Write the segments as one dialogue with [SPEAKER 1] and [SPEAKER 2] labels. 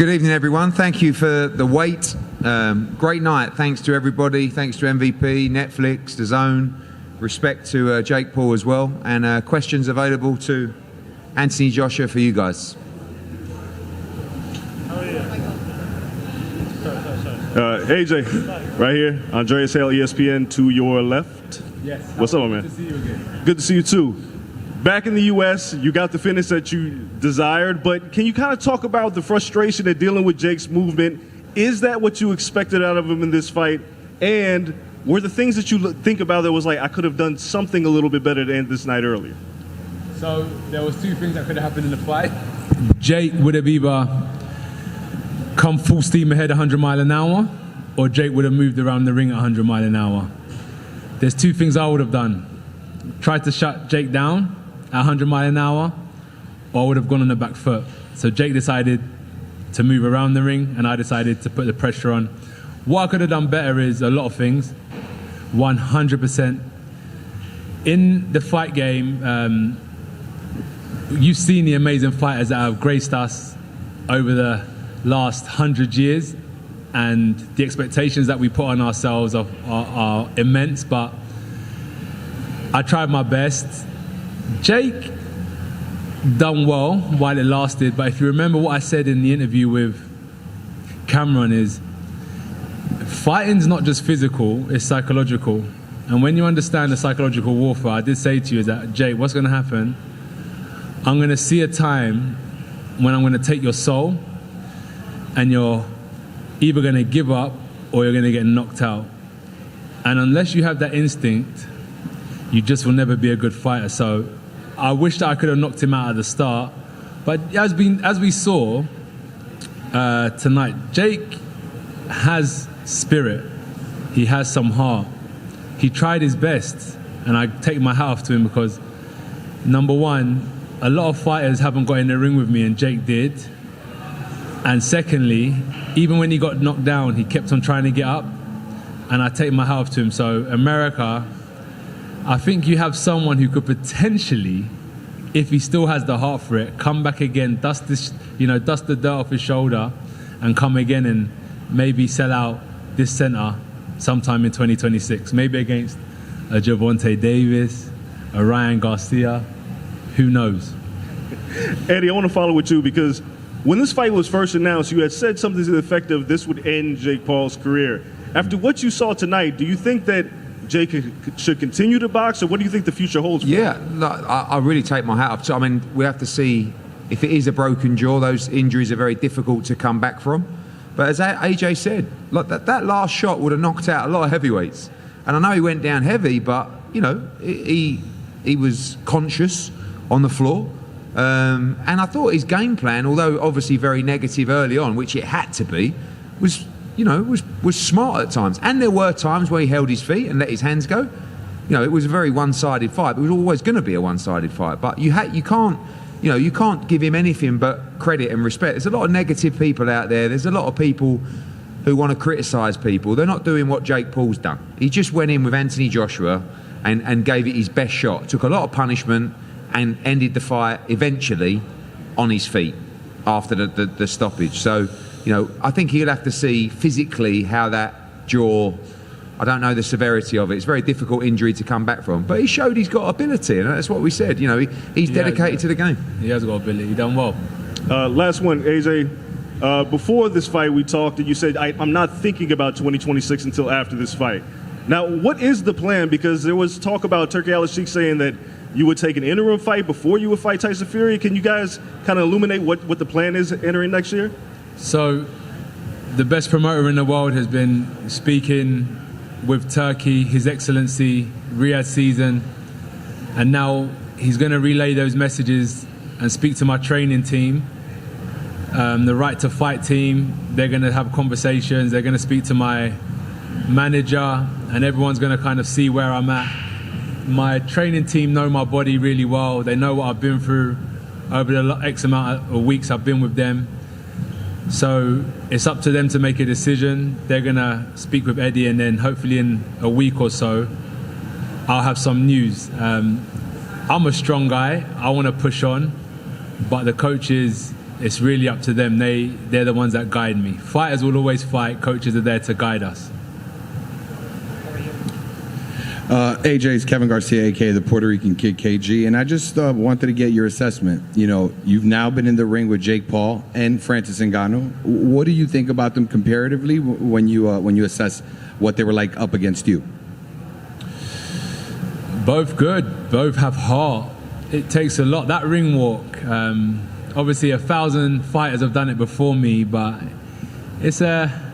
[SPEAKER 1] Good evening, everyone. Thank you for the wait. Great night. Thanks to everybody. Thanks to MVP, Netflix, DAZN. Respect to Jake Paul as well. And questions available to Antony Joshua for you guys.
[SPEAKER 2] AJ, right here. Andreas Hale, ESPN, to your left.
[SPEAKER 3] Yes.
[SPEAKER 2] What's up, man?
[SPEAKER 3] Good to see you again.
[SPEAKER 2] Good to see you, too. Back in the U.S., you got the finish that you desired, but can you kind of talk about the frustration of dealing with Jake's movement? Is that what you expected out of him in this fight? And were the things that you think about that was like, I could have done something a little bit better to end this night earlier?
[SPEAKER 3] So there was two things that could have happened in the fight. Jake would have either come full steam ahead 100 miles an hour, or Jake would have moved around the ring at 100 miles an hour. There's two things I would have done. Tried to shut Jake down at 100 miles an hour, or I would have gone on the back foot. So Jake decided to move around the ring, and I decided to put the pressure on. What I could have done better is a lot of things. 100%. In the fight game, you've seen the amazing fighters that have graced us over the last 100 years, and the expectations that we put on ourselves are immense, but I tried my best. Jake done well while it lasted, but if you remember what I said in the interview with Cameron is, fighting's not just physical, it's psychological. And when you understand the psychological warfare, I did say to you is that, Jake, what's gonna happen? I'm gonna see a time when I'm gonna take your soul and you're either gonna give up or you're gonna get knocked out. And unless you have that instinct, you just will never be a good fighter. So I wish that I could have knocked him out at the start. But as we saw tonight, Jake has spirit. He has some heart. He tried his best, and I take my hat off to him because, number one, a lot of fighters haven't got in the ring with me, and Jake did. And secondly, even when he got knocked down, he kept on trying to get up, and I take my hat off to him. So America, I think you have someone who could potentially, if he still has the heart for it, come back again, dust the dirt off his shoulder, and come again and maybe sell out this center sometime in 2026. Maybe against a Gervonta Davis, a Ryan Garcia, who knows?
[SPEAKER 2] Eddie, I want to follow with you because when this fight was first announced, you had said something to the effect of this would end Jake Paul's career. After what you saw tonight, do you think that Jake should continue to box, or what do you think the future holds for him?
[SPEAKER 1] Yeah, I really take my hat off. So, I mean, we have to see if it is a broken jaw. Those injuries are very difficult to come back from. But as AJ said, like that last shot would have knocked out a lot of heavyweights. And I know he went down heavy, but you know he was conscious on the floor. And I thought his game plan, although obviously very negative early on, which it had to be, was smart at times. And there were times where he held his feet and let his hands go. You know, it was a very one-sided fight. It was always going to be a one-sided fight. But you can't give him anything but credit and respect. There's a lot of negative people out there. There's a lot of people who want to criticise people. They're not doing what Jake Paul's done. He just went in with Antony Joshua and gave it his best shot. Took a lot of punishment and ended the fight eventually on his feet after the stoppage. So, you know, I think he'll have to see physically how that jaw, I don't know the severity of it. It's a very difficult injury to come back from. But he showed he's got ability, and that's what we said. You know, he's dedicated to the game.
[SPEAKER 3] He has got ability. He done well.
[SPEAKER 2] Last one, AJ. Before this fight, we talked, and you said, I'm not thinking about 2026 until after this fight. Now, what is the plan? Because there was talk about Turki Al-Sheikh saying that you would take an interim fight before you would fight Tyson Fury. Can you guys kind of illuminate what the plan is entering next year?
[SPEAKER 3] So, the best promoter in the world has been speaking with Turkey, His Excellency, Riyadh Season, and now he's going to relay those messages and speak to my training team, the Right to Fight team. They're going to have conversations. They're going to speak to my manager, and everyone's going to kind of see where I'm at. My training team know my body really well. They know what I've been through over the X amount of weeks I've been with them. So it's up to them to make a decision. They're going to speak with Eddie, and then hopefully in a week or so, I'll have some news. I'm a strong guy. I want to push on, but the coaches it's really up to them. They're the ones that guide me. Fighters will always fight. Coaches are there to guide us.
[SPEAKER 4] AJ's Kevin Garcia, aka the Puerto Rican Kid KG, and I just wanted to get your assessment. You know, you've now been in the ring with Jake Paul and Francis Ngannou. What do you think about them comparatively when you assess what they were like up against you?
[SPEAKER 3] Both good. Both have heart. It takes a lot. That ring walk. Obviously, 1,000 fighters have done it before me, but it's a.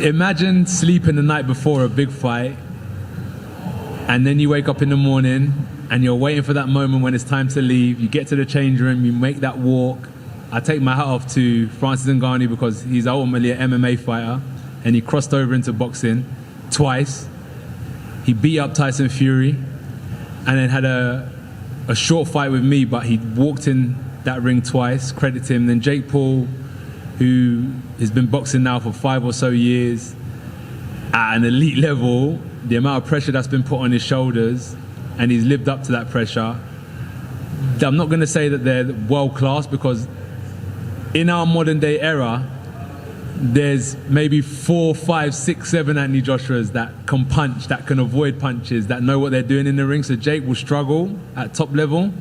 [SPEAKER 3] Imagine sleeping the night before a big fight, and then you wake up in the morning and you're waiting for that moment when it's time to leave. You get to the change room, you make that walk. I take my hat off to Francis Ngannou because he's ultimately an MMA fighter, and he crossed over into boxing twice. He beat up Tyson Fury, and then had a short fight with me, but he walked in that ring twice. Credit to him. Then Jake Paul, who has been boxing now for 5 or so years at an elite level, the amount of pressure that's been put on his shoulders, and he's lived up to that pressure. I'm not going to say that they're world class, because in our modern day era, there's maybe 4, 5, 6, 7 Antony Joshuas that can punch, that can avoid punches, that know what they're doing in the ring. So Jake will struggle at top level,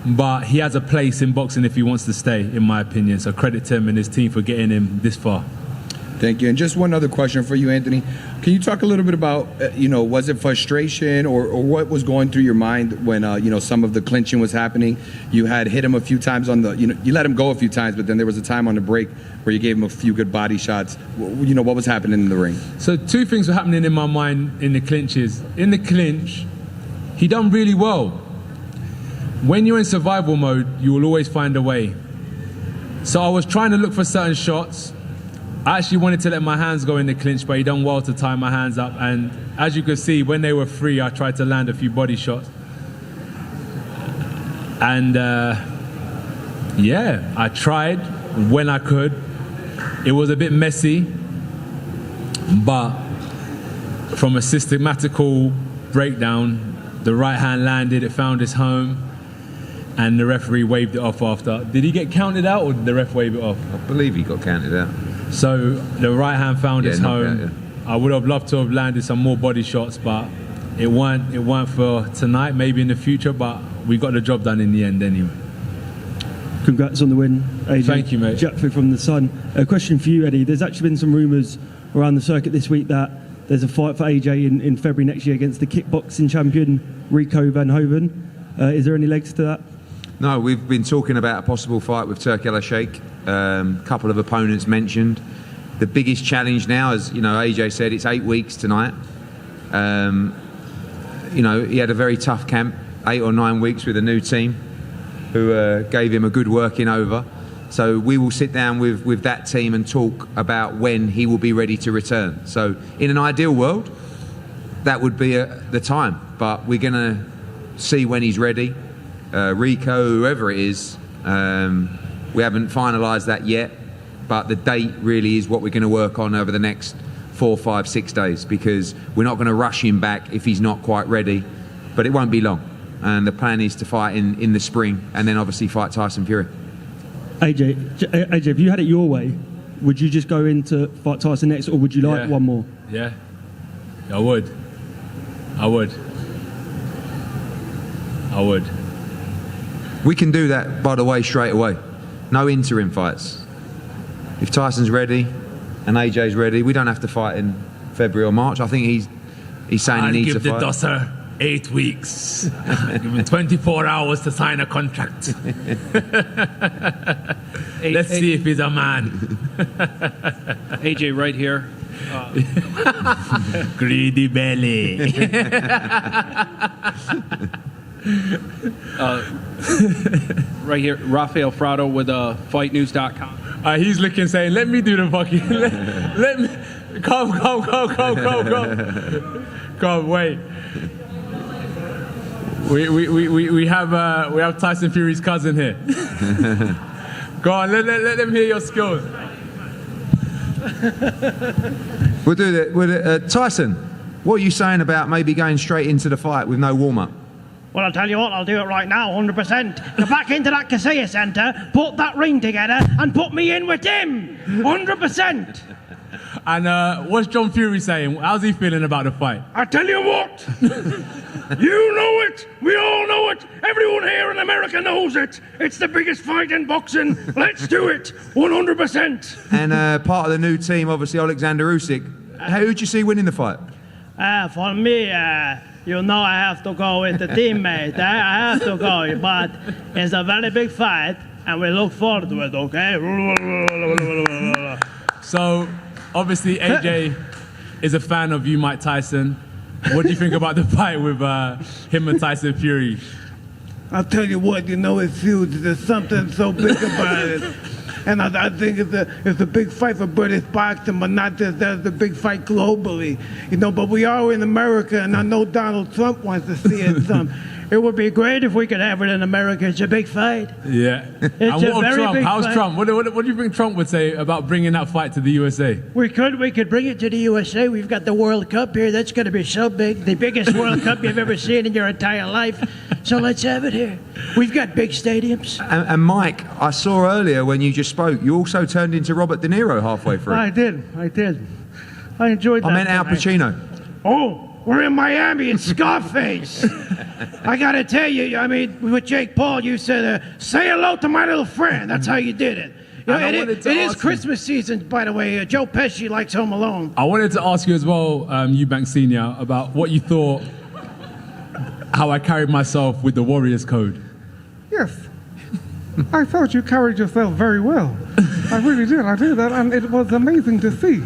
[SPEAKER 3] but he has a place in boxing if he wants to stay, in my opinion. So credit to him and his team for getting him this far.
[SPEAKER 4] Thank you. And just one other question for you, Anthony. Can you talk a little bit about, was it frustration or what was going through your mind when, some of the clinching was happening? You had hit him a few times on the, you let him go a few times, but then there was a time on the break where you gave him a few good body shots. What was happening in the ring?
[SPEAKER 3] So 2 things were happening in my mind in the clinches. In the clinch, he done really well. When you're in survival mode, you will always find a way. So I was trying to look for certain shots. I actually wanted to let my hands go in the clinch, but he done well to tie my hands up. And as you could see, when they were free, I tried to land a few body shots. And I tried when I could. It was a bit messy, but from a systematical breakdown, the right hand landed, it found its home, and the referee waved it off after. Did he get counted out, or did the ref wave it off?
[SPEAKER 1] I believe he got counted out.
[SPEAKER 3] So the right hand found its home.
[SPEAKER 1] Out,
[SPEAKER 3] I would have loved to have landed some more body shots, but it weren't for tonight, maybe in the future, but we got the job done in the end anyway.
[SPEAKER 5] Congrats on the win, AJ.
[SPEAKER 3] Thank you, mate.
[SPEAKER 5] Jack from The Sun. A question for you, Eddie. There's actually been some rumours around the circuit this week that there's a fight for AJ in February next year against the kickboxing champion, Rico Van Hoven. Is there any legs to that?
[SPEAKER 1] No, we've been talking about a possible fight with Turki Al-Sheikh. Couple of opponents mentioned. The biggest challenge now, as AJ said, it's 8 weeks tonight. He had a very tough camp, 8 or 9 weeks with a new team who gave him a good working over. So we will sit down with that team and talk about when he will be ready to return. So in an ideal world, that would be the time. But we're going to see when he's ready. Rico, whoever it is, we haven't finalised that yet, but the date really is what we're going to work on over the next 4, 5, 6 days, because we're not going to rush him back if he's not quite ready, but it won't be long. And the plan is to fight in the spring, and then obviously fight Tyson Fury.
[SPEAKER 5] AJ, if you had it your way, would you just go in to fight Tyson next, or would you like one more?
[SPEAKER 3] Yeah, I would.
[SPEAKER 1] We can do that, by the way, straight away. No interim fights. If Tyson's ready and AJ's ready, we don't have to fight in February or March. I think he's saying he needs to fight.
[SPEAKER 3] I'll give the Dosser 8 weeks. Give him 24 hours to sign a contract. Let's see if he's a man.
[SPEAKER 6] AJ right here.
[SPEAKER 3] Greedy belly.
[SPEAKER 6] Right here, Rafael Frado with fightnews.com.
[SPEAKER 3] He's looking, saying, "Let me do the fucking. Let me come. Come, wait. We have Tyson Fury's cousin here. Go on, let them hear your skills.
[SPEAKER 1] We'll do that. Tyson, what are you saying about maybe going straight into the fight with no warm up?
[SPEAKER 7] Well, I'll tell you what, I'll do it right now, 100%. Go back into that Casilla Centre, put that ring together, and put me in with him, 100%.
[SPEAKER 3] And what's John Fury saying? How's he feeling about the fight?
[SPEAKER 8] I tell you what, you know it, we all know it, everyone here in America knows it. It's the biggest fight in boxing. Let's do it, 100%.
[SPEAKER 1] And part of the new team, obviously, Alexander Usyk. Who do you see winning the fight?
[SPEAKER 7] For me, you know I have to go with the teammate. I have to go, but it's a very big fight, and we look forward to it, okay?
[SPEAKER 3] So, obviously, AJ is a fan of you, Mike Tyson. What do you think about the fight with him and Tyson Fury?
[SPEAKER 8] I'll tell you what, you know, it's huge. There's something so big about it. And I think it's a big fight for British boxing, but not just that's the big fight globally. You know, but we are in America, and I know Donald Trump wants to see it some.
[SPEAKER 7] It would be great if we could have it in America. It's a big fight.
[SPEAKER 3] Yeah.
[SPEAKER 7] It's
[SPEAKER 3] and
[SPEAKER 7] a
[SPEAKER 3] what of
[SPEAKER 7] very
[SPEAKER 3] Trump?
[SPEAKER 7] big
[SPEAKER 3] How's
[SPEAKER 7] fight.
[SPEAKER 3] Trump? What do you think Trump would say about bringing that fight to the USA?
[SPEAKER 7] We could bring it to the USA. We've got the World Cup here. That's going to be so big. The biggest World Cup you've ever seen in your entire life. So let's have it here. We've got big stadiums.
[SPEAKER 1] And Mike, I saw earlier when you just spoke, you also turned into Robert De Niro halfway through.
[SPEAKER 8] I did. I enjoyed that.
[SPEAKER 1] I meant Al
[SPEAKER 8] tonight.
[SPEAKER 1] Pacino.
[SPEAKER 8] Oh, we're in Miami in Scarface.
[SPEAKER 7] I got to tell you, I mean, with Jake Paul, you said, say hello to my little friend. That's how you did it. You know,
[SPEAKER 3] And I
[SPEAKER 7] it
[SPEAKER 3] wanted to
[SPEAKER 7] is
[SPEAKER 3] ask
[SPEAKER 7] Christmas season, by the way. Joe Pesci likes Home Alone.
[SPEAKER 3] I wanted to ask you as well, Eubank Senior, about what you thought, how I carried myself with the Warriors code.
[SPEAKER 8] Yes. I thought you carried yourself very well. I really did. I did that, and it was amazing to see.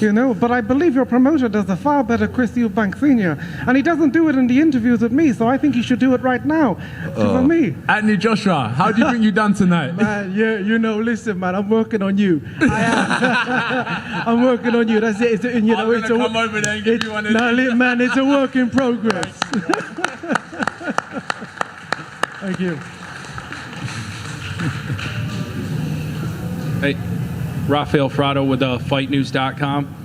[SPEAKER 8] You know, but I believe your promoter does a far better Chris Eubank Sr. And he doesn't do it in the interviews with me, so I think he should do it right now for me.
[SPEAKER 3] Antony Joshua, how do you think you done tonight?
[SPEAKER 8] Man, yeah, you know, listen, man, I'm working on you. I'm working on you. That's it. It's, you know,
[SPEAKER 3] I'm gonna come over there and give you one of these.
[SPEAKER 8] Man, it's a work in progress. Thank you.
[SPEAKER 6] Hey, Rafael Frado with FightNews.com.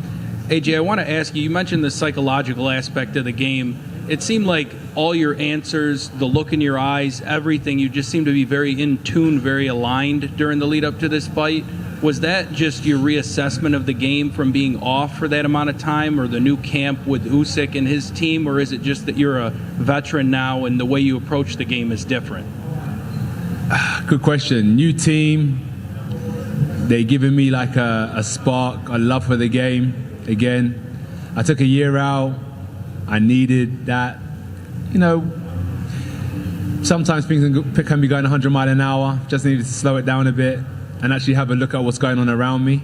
[SPEAKER 6] AJ, I want to ask you, you mentioned the psychological aspect of the game. It seemed like all your answers, the look in your eyes, everything, you just seemed to be very in tune, very aligned during the lead up to this fight. Was that just your reassessment of the game from being off for that amount of time, or the new camp with Usyk and his team, or is it just that you're a veteran now and the way you approach the game is different?
[SPEAKER 3] Good question. New team. They giving me like a spark, a love for the game. Again, I took a year out. I needed that. You know, sometimes things can be going 100 miles an hour. Just needed to slow it down a bit and actually have a look at what's going on around me.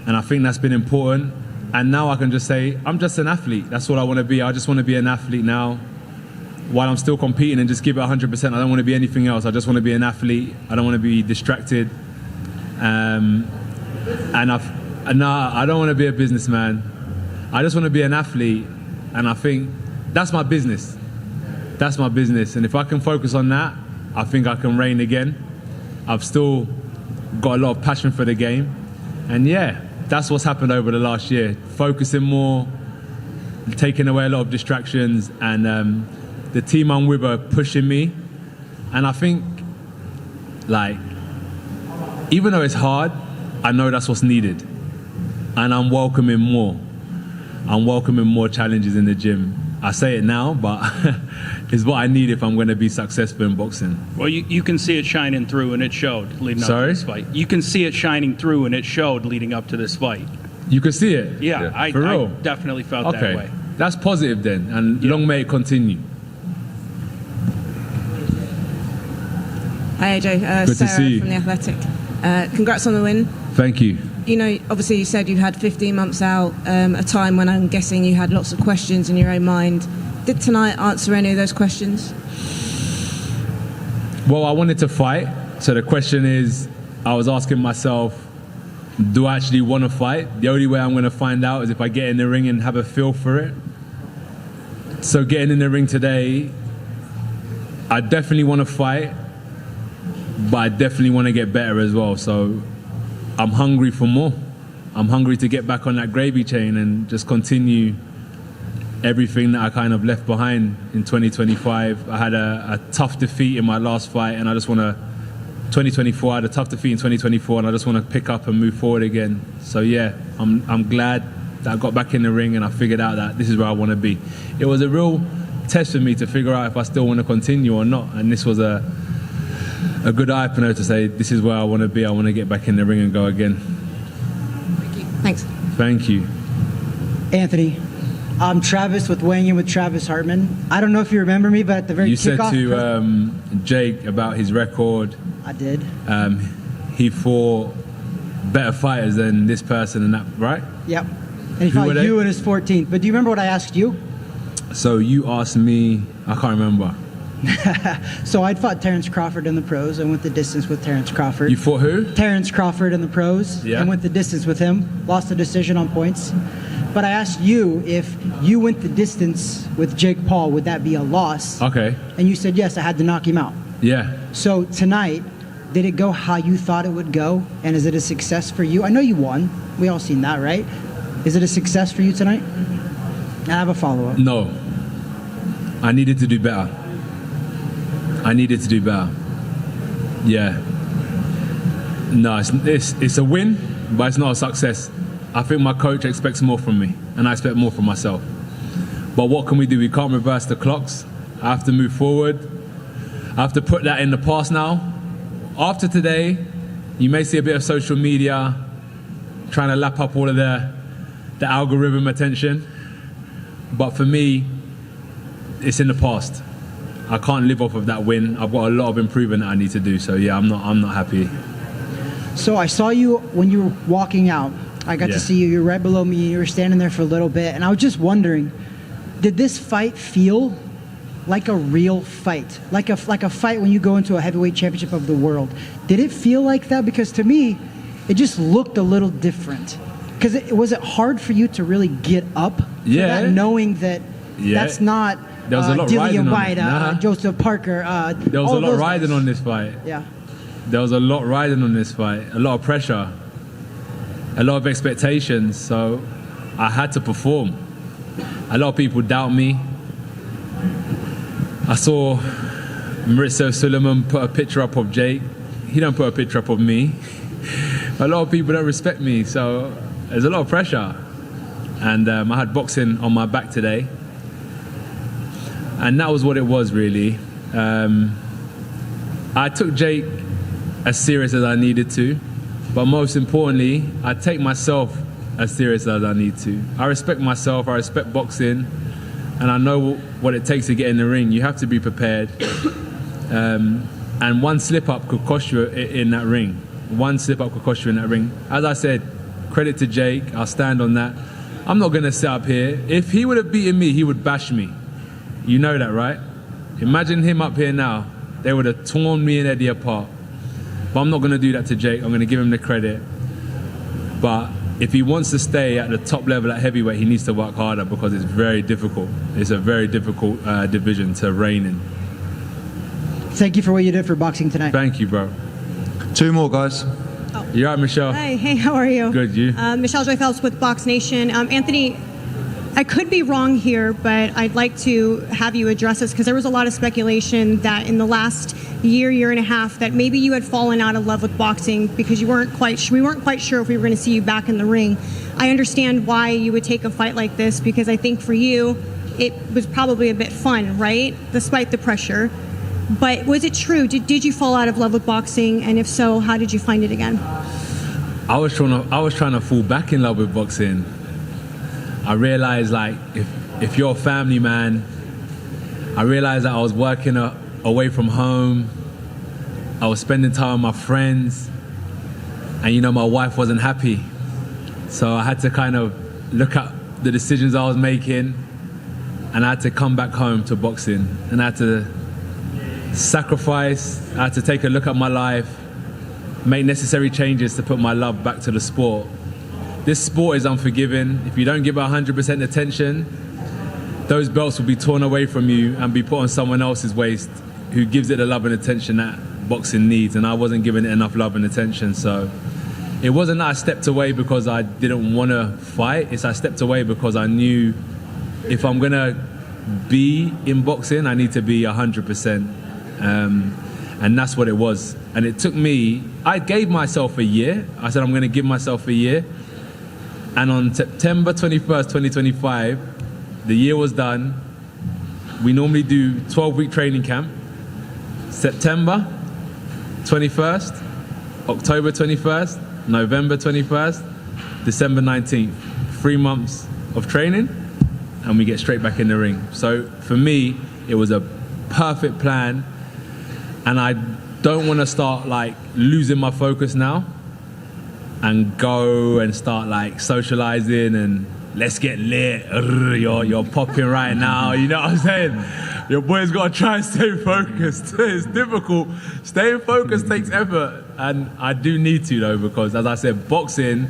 [SPEAKER 3] And I think that's been important. And now I can just say, I'm just an athlete. That's what I want to be. I just want to be an athlete now. While I'm still competing and just give it 100%, I don't want to be anything else. I just want to be an athlete. I don't want to be distracted. And I don't want to be a businessman. I just want to be an athlete, and I think that's my business. That's my business, and if I can focus on that, I think I can reign again. I've still got a lot of passion for the game, and yeah, that's what's happened over the last year. Focusing more, taking away a lot of distractions, and the team I'm with are pushing me, and I think, like, even though it's hard, I know that's what's needed. And I'm welcoming more. I'm welcoming more challenges in the gym. I say it now, but it's what I need if I'm going to be successful in boxing.
[SPEAKER 6] Well, you can see it shining through, and it showed leading up to this fight. You can see it shining through, and it showed leading up to this fight.
[SPEAKER 3] You can see it?
[SPEAKER 6] Yeah,
[SPEAKER 3] For real?
[SPEAKER 6] I definitely felt that way.
[SPEAKER 3] That's positive then, and long may it continue.
[SPEAKER 9] Hi AJ,
[SPEAKER 3] Good to
[SPEAKER 9] Sarah
[SPEAKER 3] see you.
[SPEAKER 9] from The Athletic. Congrats on the win.
[SPEAKER 3] Thank you.
[SPEAKER 9] You know, obviously you said you had 15 months out, a time when I'm guessing you had lots of questions in your own mind. Did tonight answer any of those questions?
[SPEAKER 3] Well, I wanted to fight, so the question is, I was asking myself, do I actually want to fight? The only way I'm going to find out is if I get in the ring and have a feel for it. So getting in the ring today, I definitely want to fight, but I definitely want to get better as well. So I'm hungry for more. I'm hungry to get back on that gravy chain and just continue everything that I kind of left behind in 2025. I had a tough defeat in my last fight, and I just want to. 2024, I had a tough defeat in 2024, and I just want to pick up and move forward again. So yeah, I'm glad that I got back in the ring and I figured out that this is where I want to be. It was a real test for me to figure out if I still want to continue or not, and this was a good eye opener to say this is where I want to be. I want to get back in the ring and go again.
[SPEAKER 9] Thanks.
[SPEAKER 3] Thank you.
[SPEAKER 10] Anthony, I'm Travis with Weighing In with Travis Hartman. I don't know if you remember me, but at the very
[SPEAKER 3] You said
[SPEAKER 10] kickoff,
[SPEAKER 3] to Jake about his record.
[SPEAKER 10] I did.
[SPEAKER 3] He fought better fighters than this person and that, right?
[SPEAKER 10] Yep. And he fought you in his 14th. But do you remember what I asked you?
[SPEAKER 3] So you asked me, I can't remember.
[SPEAKER 10] So I'd fought Terrence Crawford in the pros. I went the distance with Terrence Crawford.
[SPEAKER 3] You fought who?
[SPEAKER 10] Terrence Crawford in the pros.
[SPEAKER 3] Yeah.
[SPEAKER 10] I went the distance with him. Lost the decision on points. But I asked you if you went the distance with Jake Paul, would that be a loss?
[SPEAKER 3] Okay.
[SPEAKER 10] And you said yes, I had to knock him out.
[SPEAKER 3] Yeah.
[SPEAKER 10] So tonight, did it go how you thought it would go? And is it a success for you? I know you won. We all seen that, right? Is it a success for you tonight? I have a follow-up.
[SPEAKER 3] No. I needed to do better. Yeah. No, it's a win, but it's not a success. I think my coach expects more from me, and I expect more from myself. But what can we do? We can't reverse the clocks. I have to move forward. I have to put that in the past now. After today, you may see a bit of social media trying to lap up all of the algorithm attention. But for me, it's in the past. I can't live off of that win. I've got a lot of improvement that I need to do. So yeah, I'm not happy.
[SPEAKER 10] So I saw you when you were walking out. I got to see you. You were right below me. You were standing there for a little bit. And I was just wondering, did this fight feel like a real fight? Like a fight when you go into a heavyweight championship of the world? Did it feel like that? Because to me, it just looked a little different. Because was it hard for you to really get up?
[SPEAKER 3] Yeah.
[SPEAKER 10] That, knowing that that's not
[SPEAKER 3] there was a lot
[SPEAKER 10] Dillian
[SPEAKER 3] riding
[SPEAKER 10] White,
[SPEAKER 3] on it.
[SPEAKER 10] Joseph Parker.
[SPEAKER 3] There was a lot riding on this fight.
[SPEAKER 10] Yeah.
[SPEAKER 3] There was a lot riding on this fight. A lot of pressure. A lot of expectations. So I had to perform. A lot of people doubt me. I saw Maurizio Suleiman put a picture up of Jake. He don't put a picture up of me. A lot of people don't respect me, so there's a lot of pressure. And I had boxing on my back today. And that was what it was, really. I took Jake as serious as I needed to, but most importantly, I take myself as serious as I need to. I respect myself, I respect boxing, and I know what it takes to get in the ring. You have to be prepared. And one slip-up could cost you in that ring. One slip-up could cost you in that ring. As I said, credit to Jake, I'll stand on that. I'm not gonna sit up here. If he would have beaten me, he would bash me. You know that, right? Imagine him up here now. They would have torn me and Eddie apart. But I'm not gonna do that to Jake. I'm gonna give him the credit. But if he wants to stay at the top level at heavyweight, he needs to work harder because it's very difficult. It's a very difficult division to reign in.
[SPEAKER 10] Thank you for what you did for boxing tonight.
[SPEAKER 3] Thank you, bro.
[SPEAKER 1] 2 more, guys.
[SPEAKER 3] You all right, Michelle?
[SPEAKER 11] Hi, hey, how are you?
[SPEAKER 3] Good, you?
[SPEAKER 11] Michelle Joy Phelps with Box Nation. Anthony, I could be wrong here, but I'd like to have you address this because there was a lot of speculation that in the last year and a half, that maybe you had fallen out of love with boxing because we weren't quite sure if we were going to see you back in the ring. I understand why you would take a fight like this because I think for you, it was probably a bit fun, right? Despite the pressure. But was it true? Did you fall out of love with boxing? And if so, how did you find it again?
[SPEAKER 3] I was trying to fall back in love with boxing. I realized, like, if you're a family man, I realized that I was working away from home. I was spending time with my friends, and my wife wasn't happy. So I had to kind of look at the decisions I was making, and I had to come back home to boxing, and I had to sacrifice. I had to take a look at my life, make necessary changes to put my love back to the sport. This sport is unforgiving. If you don't give it 100% attention, those belts will be torn away from you and be put on someone else's waist who gives it the love and attention that boxing needs, and I wasn't giving it enough love and attention. So it wasn't that I stepped away because I didn't want to fight. I stepped away because I knew if I'm gonna be in boxing, I need to be 100%, and that's what it was. And it took me. I gave myself a year. I said I'm gonna give myself a year. And on September 21st, 2025, the year was done. We normally do 12-week training camp. September 21st, October 21st, November 21st, December 19th. 3 months of training, and we get straight back in the ring. So for me, it was a perfect plan, and I don't want to start like losing my focus now and go and start like socializing and let's get lit. You're popping right now. You know what I'm saying? Your boy's got to try and stay focused. It's difficult. Staying focused takes effort, and I do need to though, because as I said, boxing,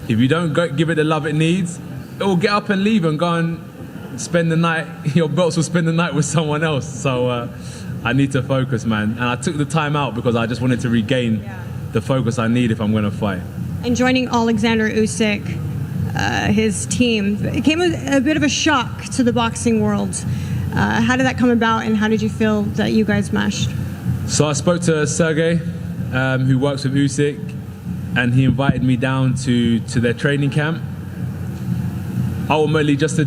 [SPEAKER 3] if you don't give it the love it needs, it will get up and leave and go and spend the night. Your belts will spend the night with someone else. So I need to focus, man. And I took the time out because I just wanted to regain the focus I need if I'm going to fight.
[SPEAKER 11] And joining Alexander Usyk, his team, it came a bit of a shock to the boxing world. How did that come about, and how did you feel that you guys meshed?
[SPEAKER 3] So I spoke to Sergey, who works with Usyk, and he invited me down to their training camp. Ultimately, just to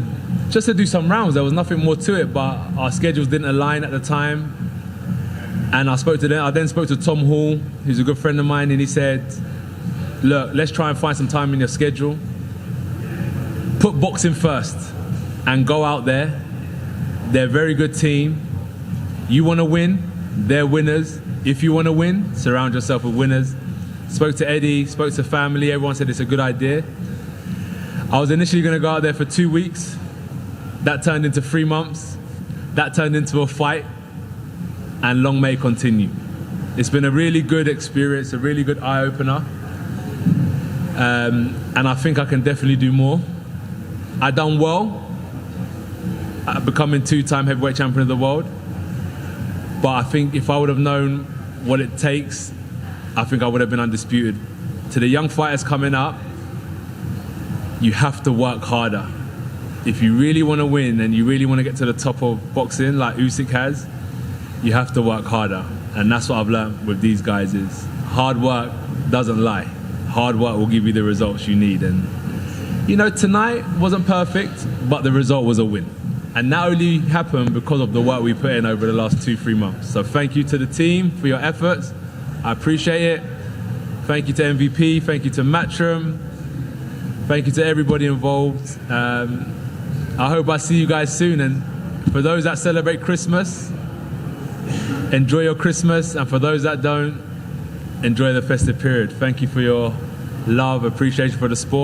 [SPEAKER 3] do some rounds. There was nothing more to it, but our schedules didn't align at the time. And I spoke to them. I then spoke to Tom Hall, who's a good friend of mine, and he said, "Look, let's try and find some time in your schedule. Put boxing first, and go out there. They're a very good team. You want to win, they're winners. If you want to win, surround yourself with winners." Spoke to Eddie, spoke to family, everyone said it's a good idea. I was initially going to go out there for 2 weeks. That turned into 3 months. That turned into a fight, and long may it continue. It's been a really good experience, a really good eye-opener. And I think I can definitely do more. I done well at becoming 2-time heavyweight champion of the world. But I think if I would have known what it takes, I think I would have been undisputed. To the young fighters coming up, you have to work harder. If you really want to win and you really want to get to the top of boxing like Usyk has, you have to work harder. And that's what I've learned with these guys is hard work doesn't lie. Hard work will give you the results you need. And, you know, tonight wasn't perfect, but the result was a win. And that only happened because of the work we put in over the last 2-3 months. So thank you to the team for your efforts. I appreciate it. Thank you to MVP. Thank you to Matchroom. Thank you to everybody involved. I hope I see you guys soon. And for those that celebrate Christmas, enjoy your Christmas. And for those that don't, enjoy the festive period. Thank you for your love, appreciation for the sport.